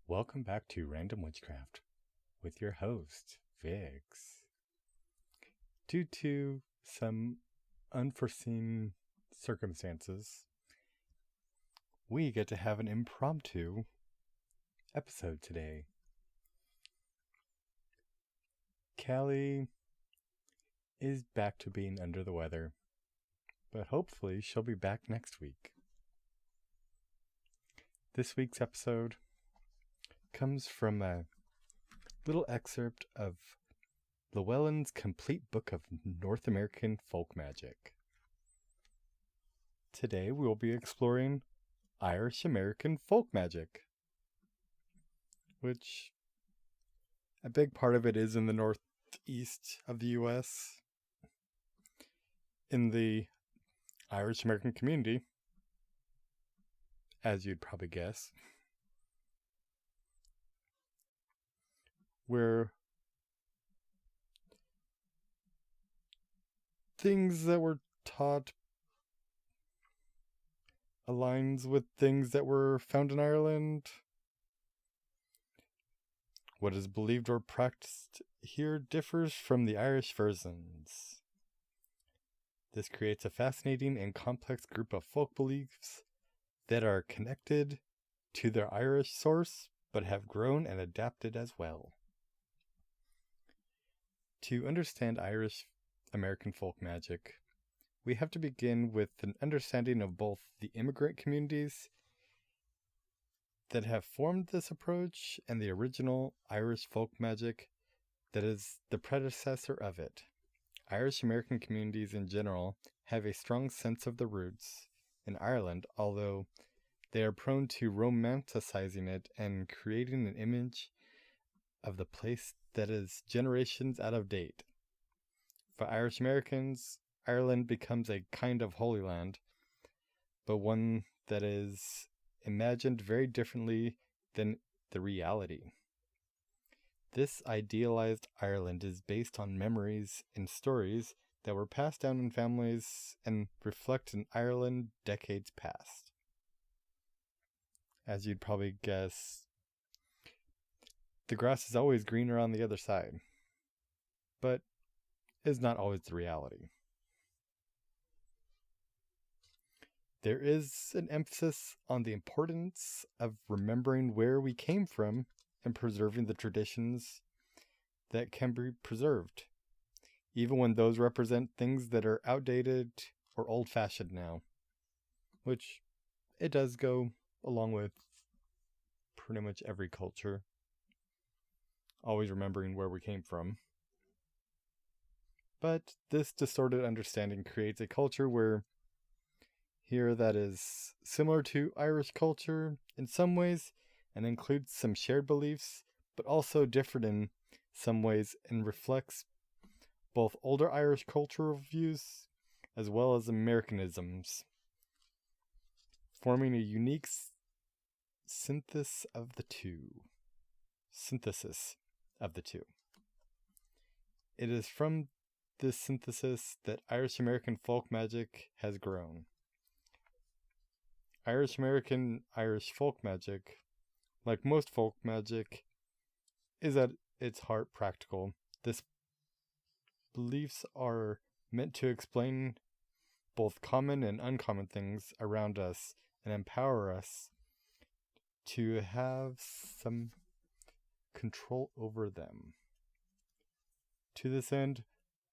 Welcome back to Random Witchcraft with your host, Vix. Due to some unforeseen circumstances, we get to have an impromptu episode today. Callie is back to being under the weather, but hopefully she'll be back next week. This week's episode comes from a little excerpt of Llewellyn's Complete Book of North American Folk Magic. Today we will be exploring Irish American folk magic, which a big part of it is in the northeast of the U.S. in the Irish American community, as you'd probably guess, where things that were taught aligns with things that were found in Ireland. What is believed or practiced here differs from the Irish versions. This creates a fascinating and complex group of folk beliefs that are connected to their Irish source, but have grown and adapted as well. To understand Irish American folk magic, we have to begin with an understanding of both the immigrant communities that have formed this approach and the original Irish folk magic that is the predecessor of it. Irish American communities in general have a strong sense of the roots in Ireland, although they are prone to romanticizing it and creating an image of the place that is generations out of date. For Irish Americans, Ireland becomes a kind of holy land, but one that is imagined very differently than the reality. This idealized Ireland is based on memories and stories that were passed down in families and reflect an Ireland decades past. As you'd probably guess, the grass is always greener on the other side, but is not always the reality. There is an emphasis on the importance of remembering where we came from and preserving the traditions that can be preserved, even when those represent things that are outdated or old-fashioned now, which it does go along with pretty much every culture, always remembering where we came from. But this distorted understanding creates a culture where here that is similar to Irish culture in some ways and includes some shared beliefs, but also different in some ways and reflects both older Irish cultural views as well as Americanisms, forming a unique synthesis of the two. It is from this synthesis that Irish American folk magic has grown. Irish folk magic, like most folk magic, is at its heart practical. These beliefs are meant to explain both common and uncommon things around us and empower us to have some control over them. To this end,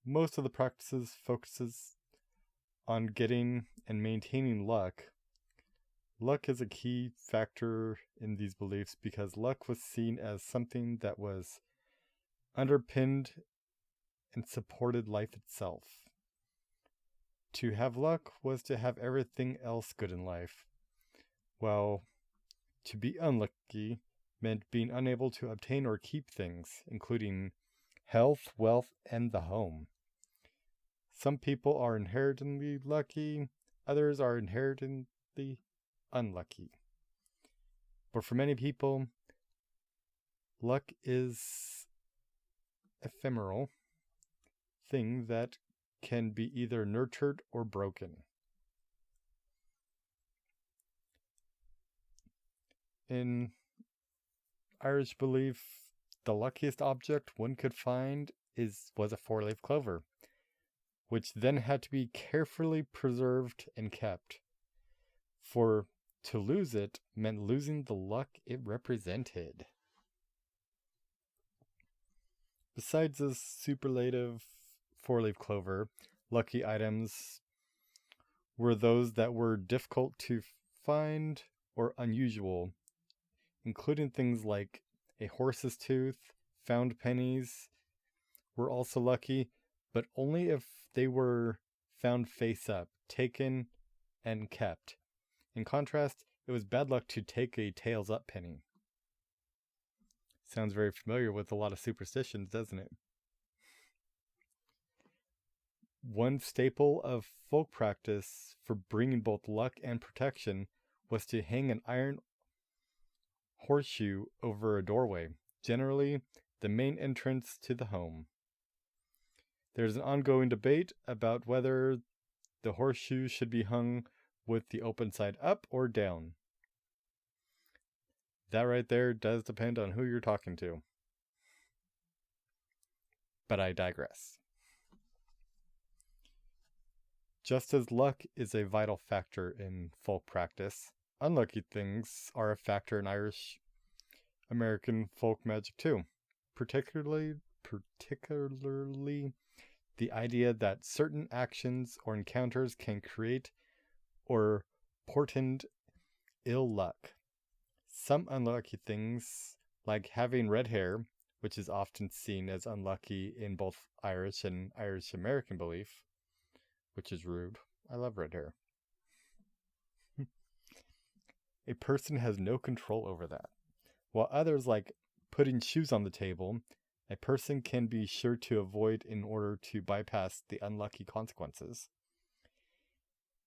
most of the practices focuses on getting and maintaining luck. Luck is a key factor in these beliefs because luck was seen as something that was underpinned and supported life itself. To have luck was to have everything else good in life, while to be unlucky meant being unable to obtain or keep things, including health, wealth, and the home. Some people are inherently lucky, others are inherently unlucky. But for many people, luck is ephemeral thing that can be either nurtured or broken. In Irish belief, the luckiest object one could find was a four-leaf clover, which then had to be carefully preserved and kept. For to lose it meant losing the luck it represented. Besides the superlative four-leaf clover, lucky items were those that were difficult to find or unusual, including things like a horse's tooth. Found pennies were also lucky, but only if they were found face up, taken, and kept. In contrast, it was bad luck to take a tails up penny. Sounds very familiar with a lot of superstitions, doesn't it? One staple of folk practice for bringing both luck and protection was to hang an iron horseshoe over a doorway, generally the main entrance to the home. There's an ongoing debate about whether the horseshoe should be hung with the open side up or down. That right there does depend on who you're talking to. But I digress. Just as luck is a vital factor in folk practice, unlucky things are a factor in Irish American folk magic too. Particularly the idea that certain actions or encounters can create or portend ill luck. Some unlucky things, like having red hair, which is often seen as unlucky in both Irish and Irish American belief, which is rude. I love red hair. A person has no control over that. While others, like putting shoes on the table, a person can be sure to avoid in order to bypass the unlucky consequences.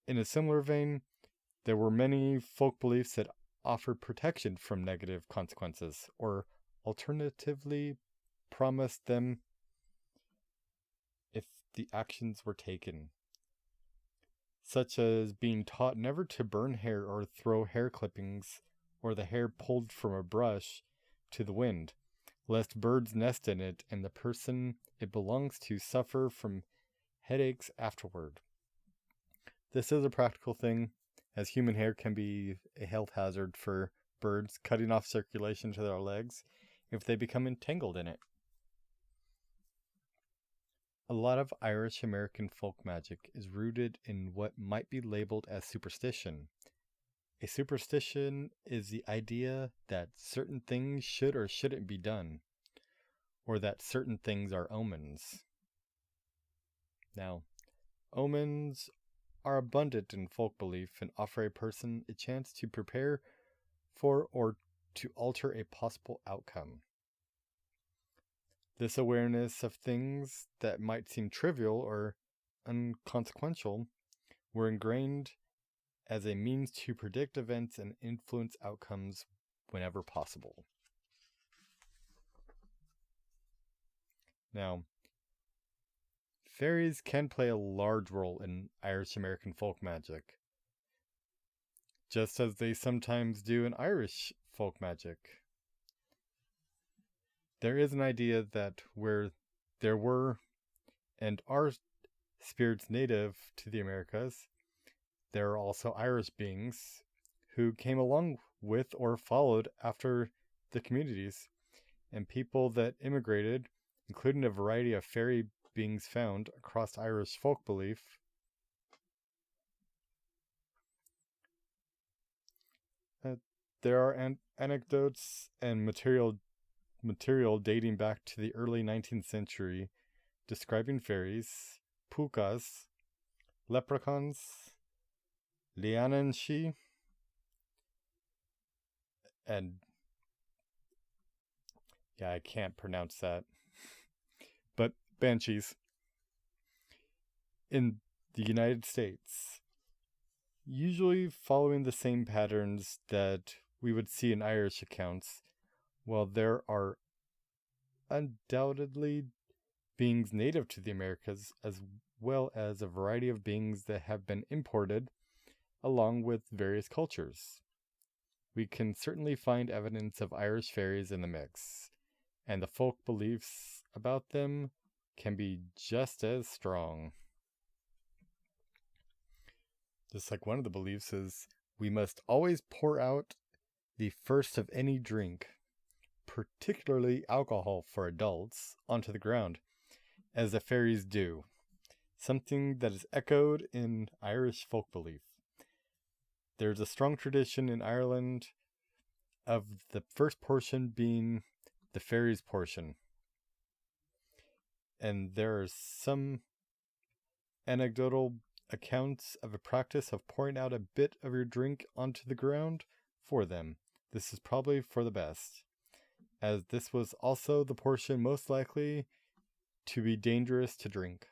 In a similar vein, there were many folk beliefs that offered protection from negative consequences, or alternatively promised them if the actions were taken, such as being taught never to burn hair or throw hair clippings or the hair pulled from a brush to the wind, lest birds nest in it and the person it belongs to suffer from headaches afterward. This is a practical thing, as human hair can be a health hazard for birds, cutting off circulation to their legs if they become entangled in it. A lot of Irish American folk magic is rooted in what might be labeled as superstition. A superstition is the idea that certain things should or shouldn't be done, or that certain things are omens. Now, omens are abundant in folk belief and offer a person a chance to prepare for or to alter a possible outcome. This awareness of things that might seem trivial or inconsequential were ingrained as a means to predict events and influence outcomes whenever possible. Now, fairies can play a large role in Irish American folk magic, just as they sometimes do in Irish folk magic. There is an idea that where there were and are spirits native to the Americas, there are also Irish beings who came along with or followed after the communities, and people that immigrated, including a variety of fairy beings found across Irish folk belief. There are anecdotes and material dating back to the early 19th century describing fairies, pukas, leprechauns, liananshi, and I can't pronounce that, but banshees in the United States, usually following the same patterns that we would see in Irish accounts. While there are undoubtedly beings native to the Americas, as well as a variety of beings that have been imported along with various cultures. we can certainly find evidence of Irish fairies in the mix, and the folk beliefs about them can be just as strong. Just like one of the beliefs is, we must always pour out the first of any drink, particularly alcohol for adults, onto the ground, as the fairies do, something that is echoed in Irish folk belief. There's a strong tradition in Ireland of the first portion being the fairies' portion. And there are some anecdotal accounts of a practice of pouring out a bit of your drink onto the ground for them. This is probably for the best, as this was also the portion most likely to be dangerous to drink.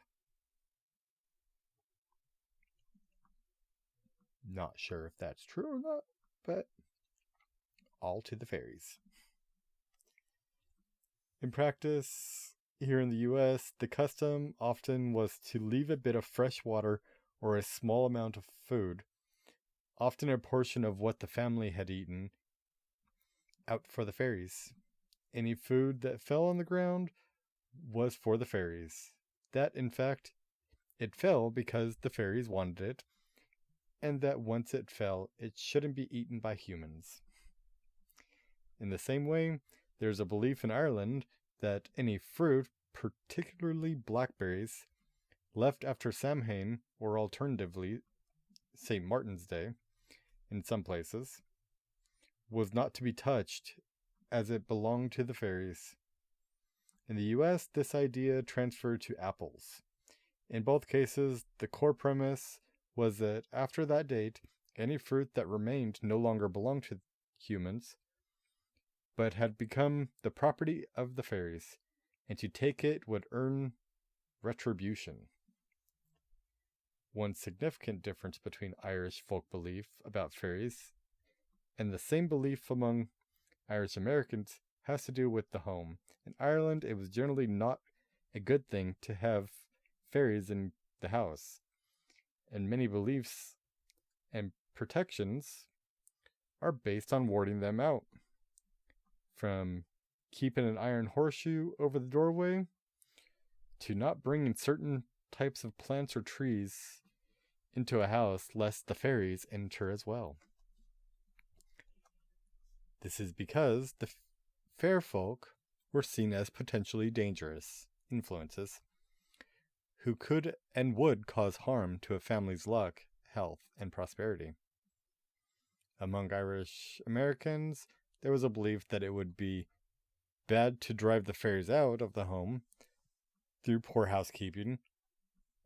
Not sure if that's true or not, but all to the fairies. In practice, here in the US, the custom often was to leave a bit of fresh water or a small amount of food, often a portion of what the family had eaten, out for the fairies. Any food that fell on the ground was for the fairies. That, in fact, it fell because the fairies wanted it, and that once it fell, it shouldn't be eaten by humans. In the same way, there's a belief in Ireland that any fruit, particularly blackberries, left after Samhain, or alternatively St. Martin's Day, in some places, was not to be touched, as it belonged to the fairies. In the US, this idea transferred to apples. In both cases, the core premise was that after that date, any fruit that remained no longer belonged to humans, but had become the property of the fairies, and to take it would earn retribution. One significant difference between Irish folk belief about fairies and the same belief among Irish Americans has to do with the home. In Ireland, it was generally not a good thing to have fairies in the house, and many beliefs and protections are based on warding them out. From keeping an iron horseshoe over the doorway, to not bringing certain types of plants or trees into a house lest the fairies enter as well. This is because the fair folk were seen as potentially dangerous influences who could and would cause harm to a family's luck, health, and prosperity. Among Irish Americans, there was a belief that it would be bad to drive the fairies out of the home through poor housekeeping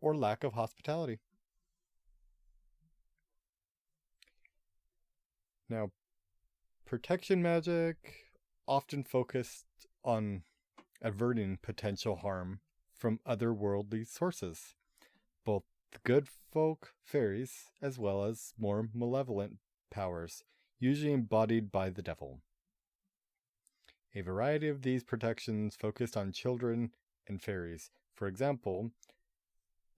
or lack of hospitality. Now, protection magic often focused on averting potential harm from otherworldly sources, both the good folk fairies as well as more malevolent powers, usually embodied by the devil. A variety of these protections focused on children and fairies. For example,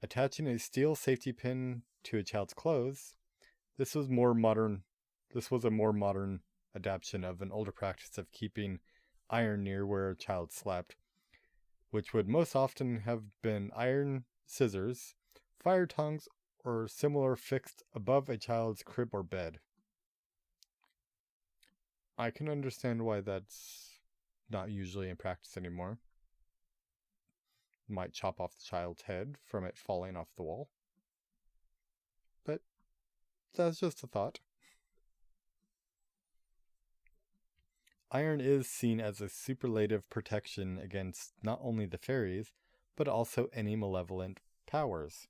attaching a steel safety pin to a child's clothes. This was a more modern adaptation of an older practice of keeping iron near where a child slept, which would most often have been iron scissors, fire tongs, or similar fixed above a child's crib or bed. I can understand why that's not usually in practice anymore. Might chop off the child's head from it falling off the wall. But that's just a thought. Iron is seen as a superlative protection against not only the fairies, but also any malevolent powers,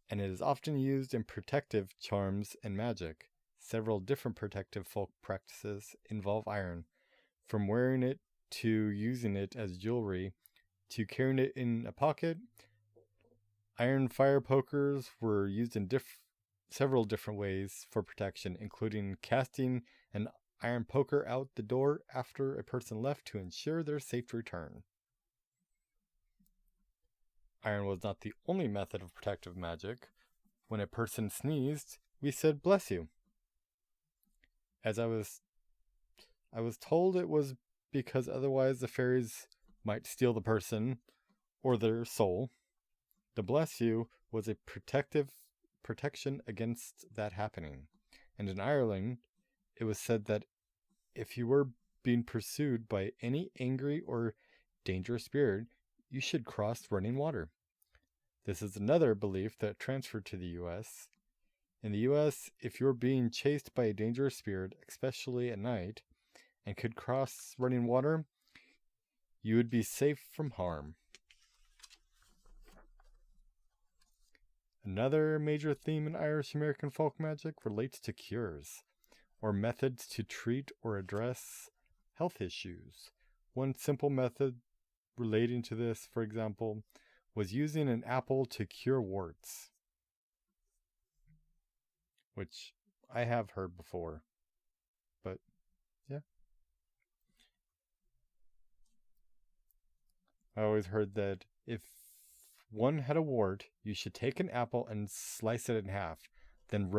and it is often used in protective charms and magic. Several different protective folk practices involve iron, from wearing it to using it as jewelry to carrying it in a pocket. Iron fire pokers were used in several different ways for protection, including casting an iron poker out the door after a person left to ensure their safe return. Iron was not the only method of protective magic. When a person sneezed, we said, "Bless you." As I was I was told it was because otherwise the fairies might steal the person or their soul. The bless you was a protection against that happening. And in Ireland, it was said that if you were being pursued by any angry or dangerous spirit, you should cross running water. This is another belief that transferred to the U.S. In the U.S., if you're being chased by a dangerous spirit, especially at night, and could cross running water, you would be safe from harm. Another major theme in Irish American folk magic relates to cures, or methods to treat or address health issues. One simple method relating to this, for example, was using an apple to cure warts, which I have heard before, but yeah. I always heard that if one had a wart, you should take an apple and slice it in half, then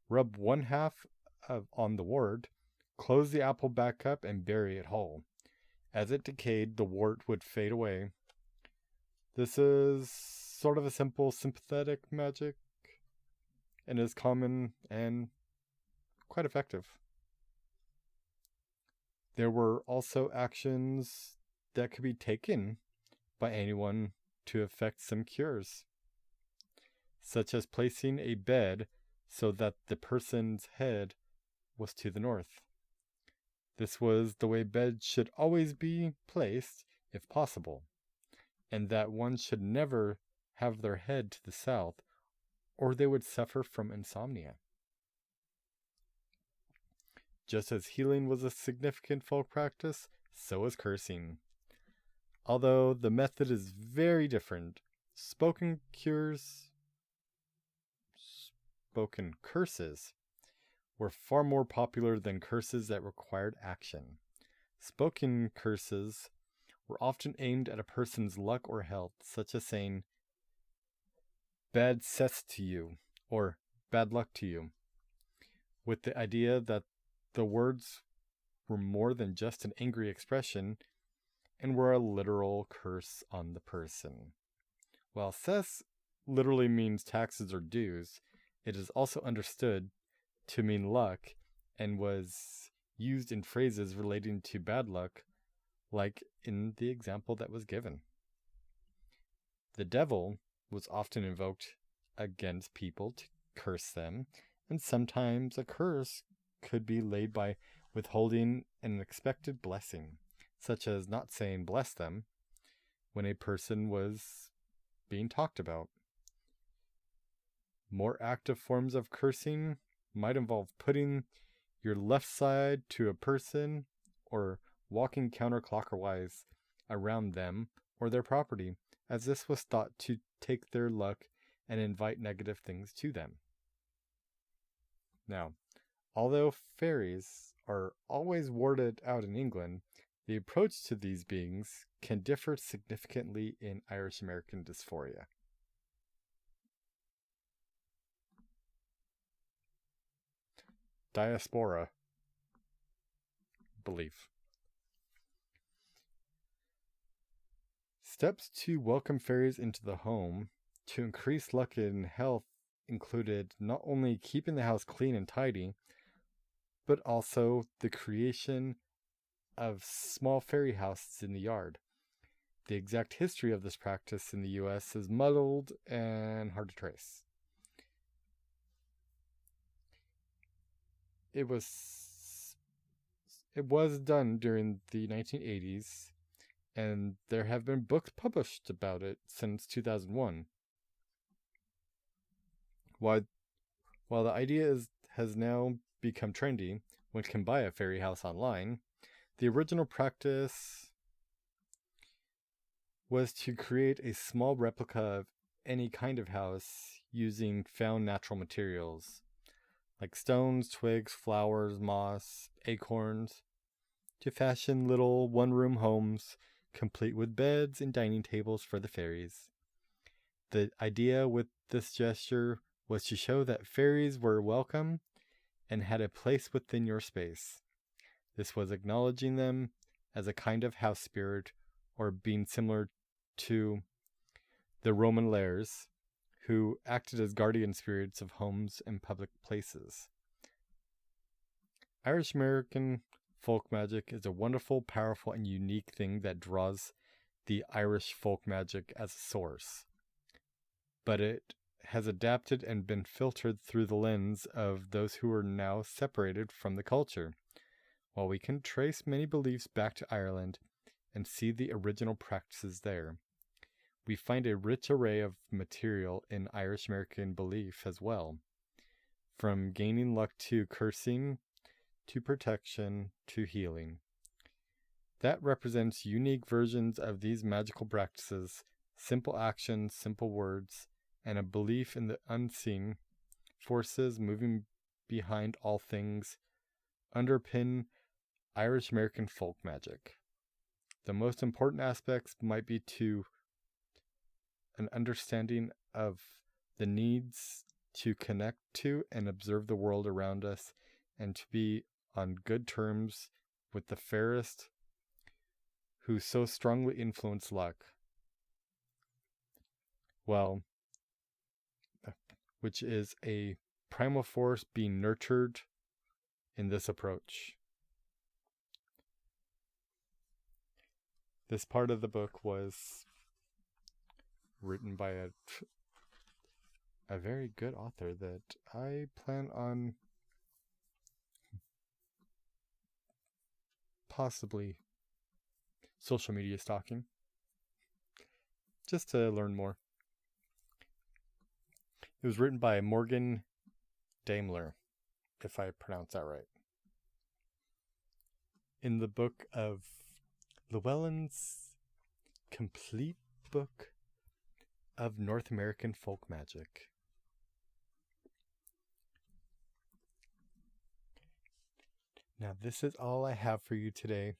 rub one half on the wart, close the apple back up, and bury it whole. As it decayed, the wart would fade away. This is sort of a simple sympathetic magic, and is common and quite effective. There were also actions that could be taken by anyone to effect some cures, such as placing a bed so that the person's head was to the north. This was the way beds should always be placed, if possible, and that one should never have their head to the south, or they would suffer from insomnia. Just as healing was a significant folk practice, so is cursing. Although the method is very different, spoken curses were far more popular than curses that required action. Spoken curses were often aimed at a person's luck or health, such as saying, "bad cess to you," or "bad luck to you," with the idea that the words were more than just an angry expression and were a literal curse on the person. While cess literally means taxes or dues, it is also understood to mean luck and was used in phrases relating to bad luck, like in the example that was given. The devil was often invoked against people to curse them, and sometimes a curse could be laid by withholding an expected blessing, such as not saying bless them when a person was being talked about. More active forms of cursing might involve putting your left side to a person or walking counterclockwise around them or their property, as this was thought to take their luck and invite negative things to them. Now, although fairies are always warded out in England, the approach to these beings can differ significantly in Irish American dysphoria. Diaspora belief. Steps to welcome fairies into the home to increase luck and health included not only keeping the house clean and tidy, but also the creation of small fairy houses in the yard. The exact history of this practice in the U.S. is muddled and hard to trace. It was done during the 1980s, and there have been books published about it since 2001. While the idea has now become trendy, one can buy a fairy house online, the original practice was to create a small replica of any kind of house using found natural materials, like stones, twigs, flowers, moss, acorns, to fashion little one-room homes, complete with beds and dining tables for the fairies. The idea with this gesture was to show that fairies were welcome and had a place within your space. This was acknowledging them as a kind of house spirit, or being similar to the Roman lares, who acted as guardian spirits of homes and public places. Irish American folk magic is a wonderful, powerful, and unique thing that draws the Irish folk magic as a source. But it has adapted and been filtered through the lens of those who are now separated from the culture. While we can trace many beliefs back to Ireland and see the original practices there, we find a rich array of material in Irish American belief as well, from gaining luck to cursing, to protection, to healing. That represents unique versions of these magical practices, simple actions, simple words, and a belief in the unseen forces moving behind all things underpin Irish American folk magic. The most important aspects might be to an understanding of the needs to connect to and observe the world around us, and to be on good terms with the fairest who so strongly influence luck. Well, which is a primal force being nurtured in this approach. This part of the book was written by a very good author that I plan on possibly social media stalking, just to learn more. It was written by Morgan Daimler, if I pronounce that right. In the book of Llewellyn's Complete Book of North American Folk Magic. Now, this is all I have for you today.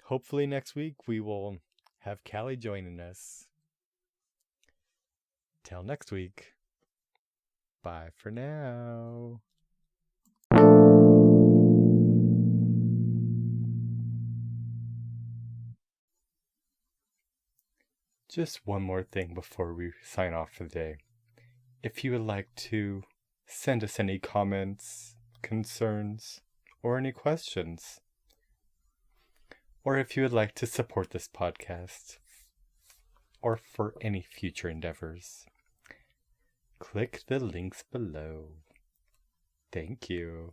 Hopefully next week we will have Callie joining us. Till next week. Bye for now. Just one more thing before we sign off for the day. If you would like to send us any comments, concerns, or any questions, or if you would like to support this podcast, or for any future endeavors, click the links below. Thank you.